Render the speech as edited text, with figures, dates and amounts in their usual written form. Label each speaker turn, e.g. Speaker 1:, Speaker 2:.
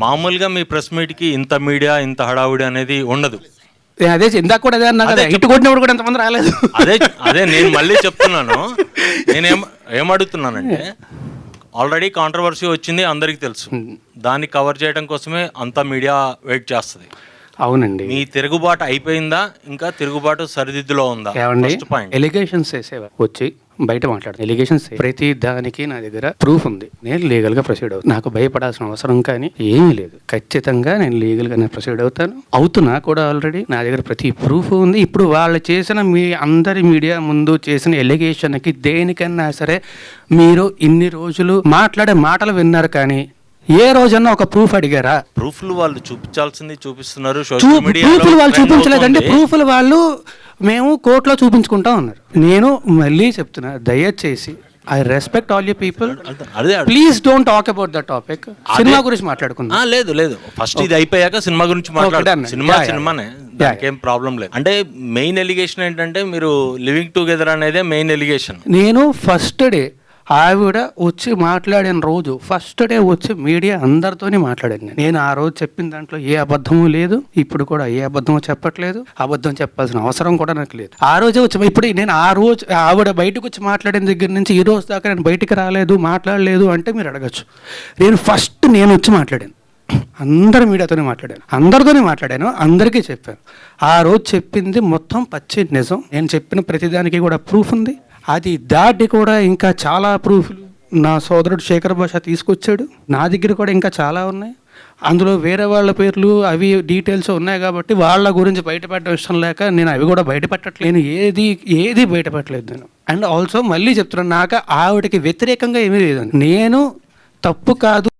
Speaker 1: మామూలుగా మీ ప్రెస్ మీట్కి ఇంత మీడియా ఇంత హడావుడి అనేది ఉండదు.
Speaker 2: అదే ఇందాక కూడా అదే అన్నా కదా, ఇటు కొట్టినప్పుడు కూడా ఎంతమంది రాలేదు.
Speaker 1: అదే నేను మళ్ళీ చెప్తున్నాను. ఏమడుగుతున్నానంటే ఆల్రెడీ కాంట్రవర్సీ వచ్చింది, అందరికీ తెలుసు. దాన్ని కవర్ చేయడం కోసమే అంత మీడియా వెయిట్ చేస్తుంది.
Speaker 2: అవునండి.
Speaker 1: మీ తిరుగుబాటు అయిపోయిందా, ఇంకా తిరుగుబాటు సరిదిద్దులో ఉందా?
Speaker 2: ఏమండి, ఎలిగేషన్స్ వేసేవా వచ్చి బయట మాట్లాడు, ఎలిగేషన్స్ ప్రతి దానికి నా దగ్గర ప్రూఫ్ ఉంది. నేను లీగల్ గా ప్రొసీడ్ అవుతాను. నాకు భయపడాల్సిన అవసరం కానీ ఏమీ లేదు. ఖచ్చితంగా నేను లీగల్ గా ప్రొసీడ్ అవుతున్నా కూడా. ఆల్రెడీ నా దగ్గర ప్రతి ప్రూఫ్ ఉంది. ఇప్పుడు వాళ్ళు చేసిన మీ అందరి మీడియా ముందు చేసిన ఎలిగేషన్ కి దేనికన్నా సరే మీరు ఇన్ని రోజులు మాట్లాడే మాటలు విన్నారు, కానీ ఏ రోజన్నా ఒక ప్రూఫ్ అడిగారా?
Speaker 1: ప్రూఫ్లు వాళ్ళు చూపించాల్సింది చూపిస్తున్నారు.
Speaker 2: ప్రూఫ్లు వాళ్ళు చూపించలేదంటే ప్రూఫ్లు వాళ్ళు మేము కోర్టులో చూపించుకుంటా ఉన్నారు. నేను మళ్ళీ చెప్తున్నా, దయచేసి I respect all you people, please don't talk about the topic. Cinema గురించి మాట్లాడుకుందాం.
Speaker 1: లేదు ఫస్ట్ ఇది అయిపోయాక సినిమా గురించి మాట్లాడాను. సినిమానే, దానికేం ప్రాబ్లం లేదు. అంటే మెయిన్ ఎలిగేషన్ ఏంటంటే మీరు లివింగ్ టుగెదర్ అనేదే మెయిన్ ఎలిగేషన్.
Speaker 2: నేను ఫస్ట్ డే ఆవిడ వచ్చి మాట్లాడిన రోజు, ఫస్ట్ డే వచ్చి మీడియా అందరితోనే మాట్లాడాను. నేను ఆ రోజు చెప్పిన దాంట్లో ఏ అబద్ధము లేదు, ఇప్పుడు కూడా ఏ అబద్ధము చెప్పట్లేదు. అబద్ధం చెప్పాల్సిన అవసరం కూడా నాకు లేదు. ఆ రోజే వచ్చి, ఇప్పుడు నేను ఆ రోజు ఆవిడ బయటకు వచ్చి మాట్లాడిన దగ్గర నుంచి ఈ రోజు దాకా నేను బయటికి రాలేదు, మాట్లాడలేదు అంటే మీరు అడగచ్చు. నేను వచ్చి మాట్లాడాను, అందరి మీడియాతోనే మాట్లాడాను, అందరికీ చెప్పాను. ఆ రోజు చెప్పింది మొత్తం పచ్చి నిజం. నేను చెప్పిన ప్రతిదానికి కూడా ప్రూఫ్ ఉంది. అది దాటి కూడా ఇంకా చాలా ప్రూఫ్లు నా సోదరుడు శేఖర్ భాష తీసుకొచ్చాడు. నా దగ్గర కూడా ఇంకా చాలా ఉన్నాయి. అందులో వేరే వాళ్ళ పేర్లు అవి డీటెయిల్స్ ఉన్నాయి కాబట్టి వాళ్ళ గురించి బయటపెట్టడం ఇష్టం లేక నేను అవి కూడా బయటపెట్టట్లేను. ఏది బయటపెట్టలేదు నేను. అండ్ ఆల్సో మళ్ళీ చెప్తున్నాను, నాకు ఆవిడకి వ్యతిరేకంగా ఏమీ లేదండి. నేను తప్పు కాదు